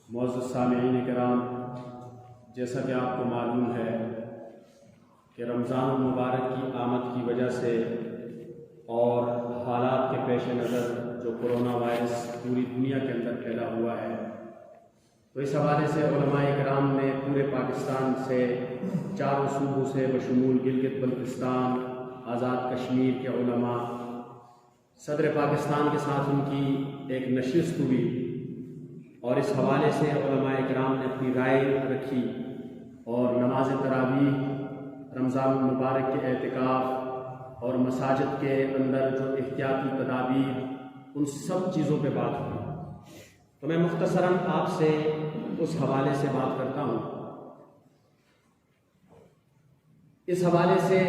معزز سامعین کرام، جیسا کہ آپ کو معلوم ہے کہ رمضان المبارک کی آمد کی وجہ سے اور حالات کے پیش نظر جو کرونا وائرس پوری دنیا کے اندر پھیلا ہوا ہے، تو اس حوالے سے علماء کرام نے پورے پاکستان سے چاروں صوبوں سے بشمول گلگت بلتستان، آزاد کشمیر کے علماء، صدر پاکستان کے ساتھ ان کی ایک نشست ہوئی اور اس حوالے سے علماء کرام نے اپنی رائے رکھی اور نماز تراویح، رمضان المبارک کے اعتکاف اور مساجد کے اندر جو احتیاطی تدابیر، ان سب چیزوں پہ بات ہوئی۔ تو میں مختصراً آپ سے اس حوالے سے بات کرتا ہوں۔ اس حوالے سے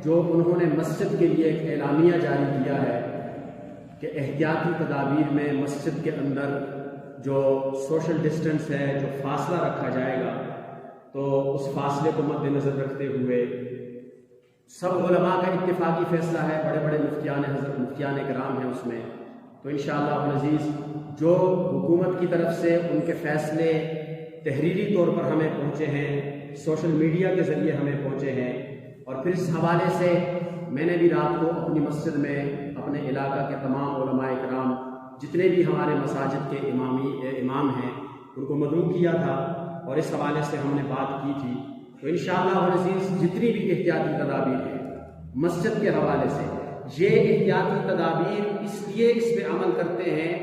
جو انہوں نے مسجد کے لیے ایک اعلامیہ جاری کیا ہے کہ احتیاطی تدابیر میں مسجد کے اندر جو سوشل ڈسٹنس ہے، جو فاصلہ رکھا جائے گا، تو اس فاصلے کو مد نظر رکھتے ہوئے سب علماء کا اتفاقی فیصلہ ہے، بڑے بڑے مفتیان کرام ہیں اس میں، تو انشاءاللہ العزیز جو حکومت کی طرف سے ان کے فیصلے تحریری طور پر ہمیں پہنچے ہیں، سوشل میڈیا کے ذریعے ہمیں پہنچے ہیں، اور پھر اس حوالے سے میں نے بھی رات کو اپنی مسجد میں اپنے علاقہ کے تمام علماء کرام، جتنے بھی ہمارے مساجد کے امام ہیں، ان کو مدعو کیا تھا اور اس حوالے سے ہم نے بات کی تھی۔ تو انشاءاللہ العزیز جتنی بھی احتیاطی تدابیر ہیں مسجد کے حوالے سے، یہ احتیاطی تدابیر اس لیے اس پہ عمل کرتے ہیں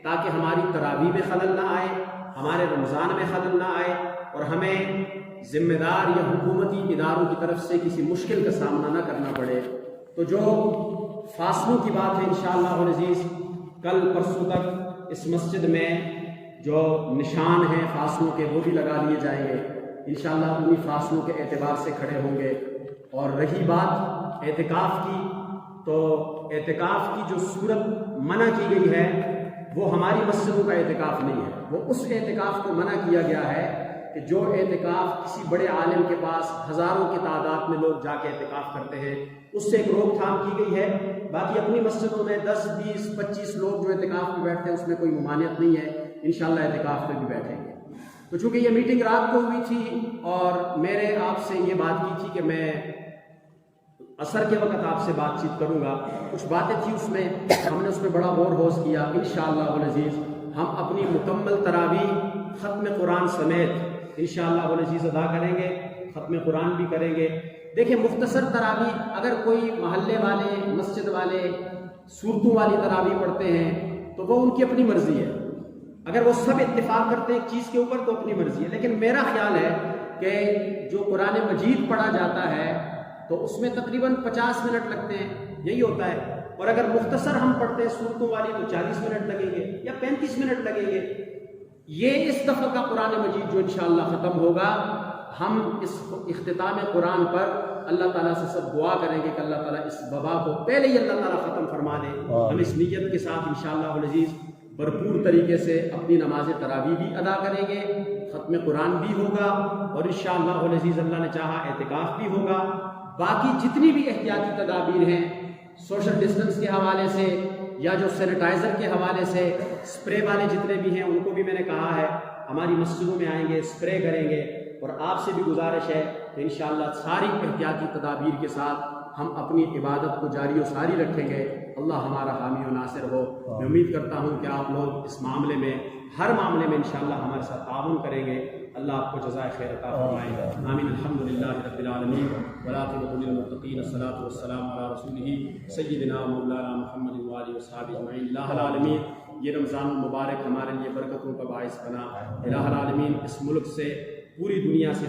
تاکہ ہماری تراویح میں خلل نہ آئے، ہمارے رمضان میں خلل نہ آئے، اور ہمیں ذمہ دار یا حکومتی اداروں کی طرف سے کسی مشکل کا سامنا نہ کرنا پڑے۔ تو جو فاصلوں کی بات ہے انشاءاللہ العزیز کل پرسوں تک اس مسجد میں جو نشان ہیں فاصلوں کے وہ بھی لگا دیے جائیں گے، انشاءاللہ انہی فاصلوں کے اعتبار سے کھڑے ہوں گے۔ اور رہی بات اعتکاف کی، تو اعتکاف کی جو صورت منع کی گئی ہے وہ ہماری مسجدوں کا اعتکاف نہیں ہے، وہ اس اعتکاف کو منع کیا گیا ہے کہ جو اعتکاف کسی بڑے عالم کے پاس ہزاروں کی تعداد میں لوگ جا کے اعتکاف کرتے ہیں، اس سے ایک روک تھام کی گئی ہے۔ باقی اپنی مسجدوں میں 10، 20، 25 لوگ جو اعتکاف میں بیٹھتے ہیں اس میں کوئی ممانعت نہیں ہے، انشاءاللہ اعتکاف میں بھی بیٹھیں گے۔ تو چونکہ یہ میٹنگ رات کو ہوئی تھی اور میں نے آپ سے یہ بات کی تھی کہ میں عصر کے وقت آپ سے بات چیت کروں گا، کچھ باتیں تھیں اس میں، ہم نے اس میں بڑا غور خوض کیا۔ انشاءاللہ العزیز ہم اپنی مکمل تراویح ختم قرآن سمیت انشاءاللہ العزیز ادا کریں گے، ختم قرآن بھی کریں گے۔ دیکھیں مختصر تراویح، اگر کوئی محلے والے، مسجد والے صورتوں والی تراویح پڑھتے ہیں تو وہ ان کی اپنی مرضی ہے، اگر وہ سب اتفاق کرتے ہیں ایک چیز کے اوپر تو اپنی مرضی ہے، لیکن میرا خیال ہے کہ جو قرآن مجید پڑھا جاتا ہے تو اس میں تقریباً 50 منٹ لگتے ہیں، یہی ہوتا ہے، اور اگر مختصر ہم پڑھتے ہیں صورتوں والی تو 40 منٹ لگیں گے یا 35 منٹ لگیں گے۔ یہ اس دفعہ کا قرآن مجید جو انشاءاللہ ختم ہوگا، ہم اس اختتام قرآن پر اللہ تعالیٰ سے سب دعا کریں گے کہ اللہ تعالیٰ اس وبا کو پہلے ہی اللہ تعالیٰ ختم فرما دے۔ ہم اس نیت کے ساتھ انشاءاللہ العزیز بھرپور طریقے سے اپنی نماز تراویح بھی ادا کریں گے، ختم قرآن بھی ہوگا، اور انشاءاللہ العزیز اللہ نے چاہا اعتکاف بھی ہوگا۔ باقی جتنی بھی احتیاطی تدابیر ہیں سوشل ڈسٹنس کے حوالے سے یا جو سینیٹائزر کے حوالے سے، اسپرے والے جتنے بھی ہیں ان کو بھی میں نے کہا ہے ہماری مسجدوں میں آئیں گے، اسپرے کریں گے، اور آپ سے بھی گزارش ہے کہ انشاءاللہ ساری احتیاطی تدابیر کے ساتھ ہم اپنی عبادت کو جاری و ساری رکھیں گے۔ اللہ ہمارا حامی و ناصر ہو۔ میں امید کرتا ہوں کہ آپ لوگ اس معاملے میں، ہر معاملے میں انشاءاللہ ہمارے ساتھ تعاون کریں گے۔ اللہ آپ کو جزائے خیر عطا فرمائے۔ آمین۔ الحمدللہ رب العالمین والعاقبۃ للمتقین، الصلاۃ والسلام علی رسولہ سیدنا مولانا محمد وآلہ وصحبہ اجمعین۔ اللہ العالمین یہ رمضان المبارک ہمارے لیے برکتوں کا باعث بنا۔ الہ العالمین اس ملک سے، پوری دنیا سے